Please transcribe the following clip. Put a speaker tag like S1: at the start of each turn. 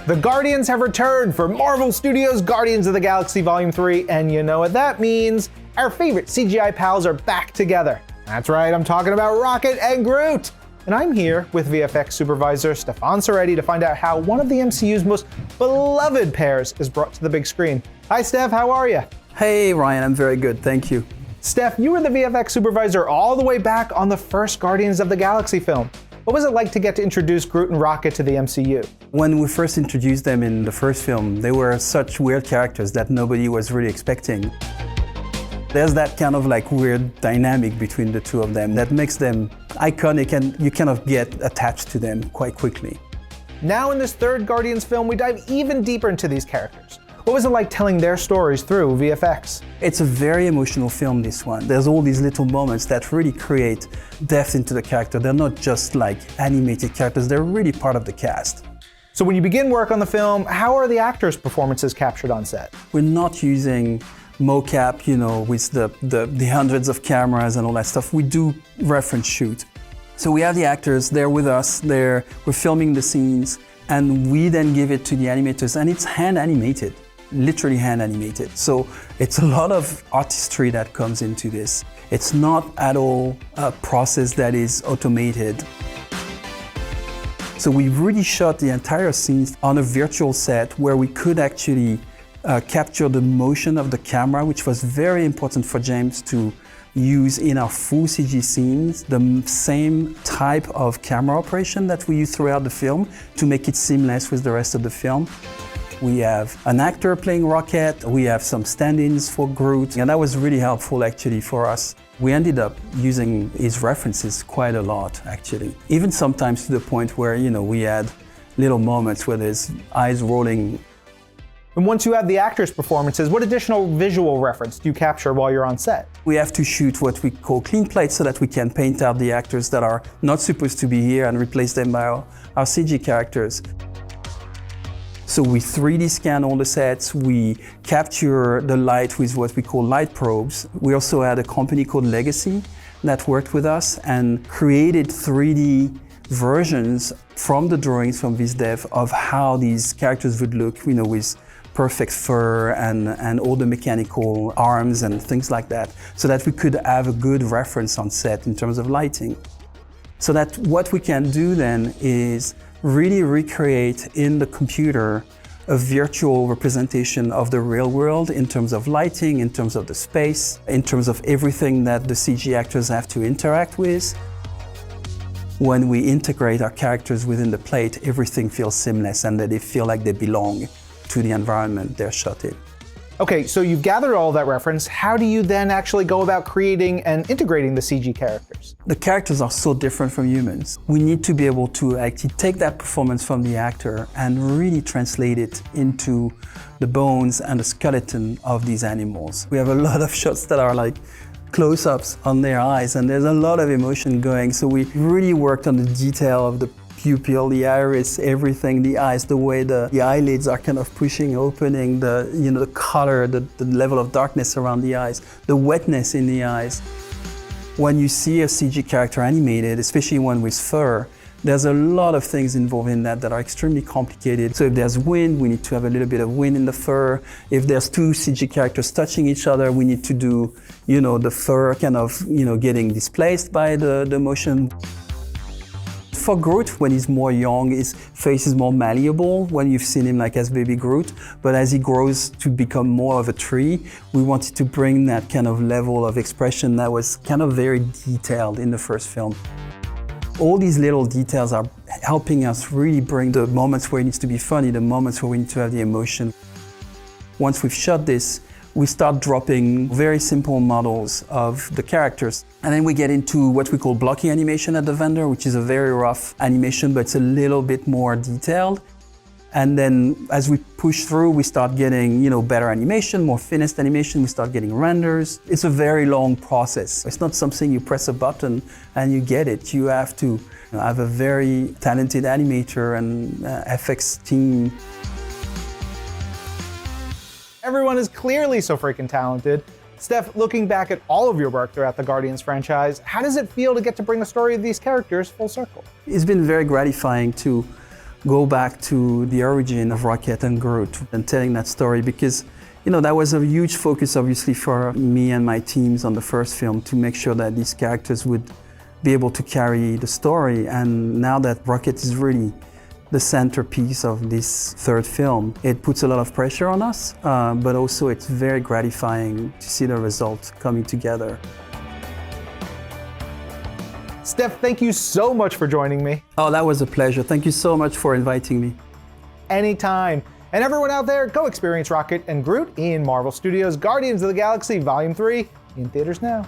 S1: The Guardians have returned for Marvel Studios' Guardians of the Galaxy Volume 3, and you know what that means. Our favorite CGI pals are back together. That's right, I'm talking about Rocket and Groot. And I'm here with VFX supervisor Stefan Soretti to find out how one of the MCU's most beloved pairs is brought to the big screen. Hi Steph, how are you?
S2: Hey Ryan, I'm very good, thank you.
S1: Steph, you were the VFX supervisor all the way back on the first Guardians of the Galaxy film. What was it like to get to introduce Groot and Rocket to the MCU?
S2: When we first introduced them in the first film, they were such weird characters that nobody was really expecting. There's that kind of like weird dynamic between the two of them that makes them iconic, and you kind of get attached to them quite quickly.
S1: Now in this third Guardians film, we dive even deeper into these characters. What was it like telling their stories through VFX?
S2: It's a very emotional film, this one. There's all these little moments that really create depth into the character. They're not just like animated characters, they're really part of the cast.
S1: So when you begin work on the film, how are the actors' performances captured on set?
S2: We're not using mocap, with the hundreds of cameras and all that stuff. We do reference shoot. So we have the actors, they're with us, we're filming the scenes, and we then give it to the animators, and it's hand animated. Literally hand animated. So it's a lot of artistry that comes into this. It's not at all a process that is automated. So we really shot the entire scenes on a virtual set where we could actually capture the motion of the camera, which was very important for James to use in our full CG scenes, the same type of camera operation that we use throughout the film to make it seamless with the rest of the film. We have an actor playing Rocket, we have some stand-ins for Groot, and that was really helpful actually for us. We ended up using his references quite a lot actually, even sometimes to the point where we had little moments where there's eyes rolling.
S1: And once you have the actors' performances, what additional visual reference do you capture while you're on set?
S2: We have to shoot what we call clean plates so that we can paint out the actors that are not supposed to be here and replace them by our CG characters. So we 3D scan all the sets, we capture the light with what we call light probes. We also had a company called Legacy that worked with us and created 3D versions from the drawings from VizDev of how these characters would look, with perfect fur and all the mechanical arms and things like that, so that we could have a good reference on set in terms of lighting. So that what we can do then is really recreate in the computer a virtual representation of the real world in terms of lighting, in terms of the space, in terms of everything that the CG actors have to interact with. When we integrate our characters within the plate, everything feels seamless and that they feel like they belong to the environment they're shot in.
S1: Okay, so you've gathered all that reference. How do you then actually go about creating and integrating the CG characters?
S2: The characters are so different from humans. We need to be able to actually take that performance from the actor and really translate it into the bones and the skeleton of these animals. We have a lot of shots that are like close-ups on their eyes, and there's a lot of emotion going. So we really worked on the detail of the pupil, the iris, everything, the eyes, the way the eyelids are kind of pushing, opening, the color, the level of darkness around the eyes, the wetness in the eyes. When you see a CG character animated, especially one with fur, there's a lot of things involved in that are extremely complicated. So if there's wind, we need to have a little bit of wind in the fur. If there's two CG characters touching each other, we need to do, the fur kind of, getting displaced by the motion. For Groot, when he's more young, his face is more malleable when you've seen him like as baby Groot. But as he grows to become more of a tree, we wanted to bring that kind of level of expression that was kind of very detailed in the first film. All these little details are helping us really bring the moments where it needs to be funny, the moments where we need to have the emotion. Once we've shot this, we start dropping very simple models of the characters. And then we get into what we call blocking animation at the vendor, which is a very rough animation, but it's a little bit more detailed. And then as we push through, we start getting, better animation, more finished animation, we start getting renders. It's a very long process. It's not something you press a button and you get it. You have to have a very talented animator and FX team.
S1: Everyone is clearly so freaking talented. Steph, looking back at all of your work throughout the Guardians franchise, how does it feel to get to bring the story of these characters full circle?
S2: It's been very gratifying to go back to the origin of Rocket and Groot and telling that story, because that was a huge focus obviously for me and my teams on the first film, to make sure that these characters would be able to carry the story. And now that Rocket is really the centerpiece of this third film, it puts a lot of pressure on us, but also it's very gratifying to see the results coming together.
S1: Steph, thank you so much for joining me.
S2: Oh, that was a pleasure. Thank you so much for inviting me.
S1: Anytime. And everyone out there, go experience Rocket and Groot in Marvel Studios' Guardians of the Galaxy Volume 3 in theaters now.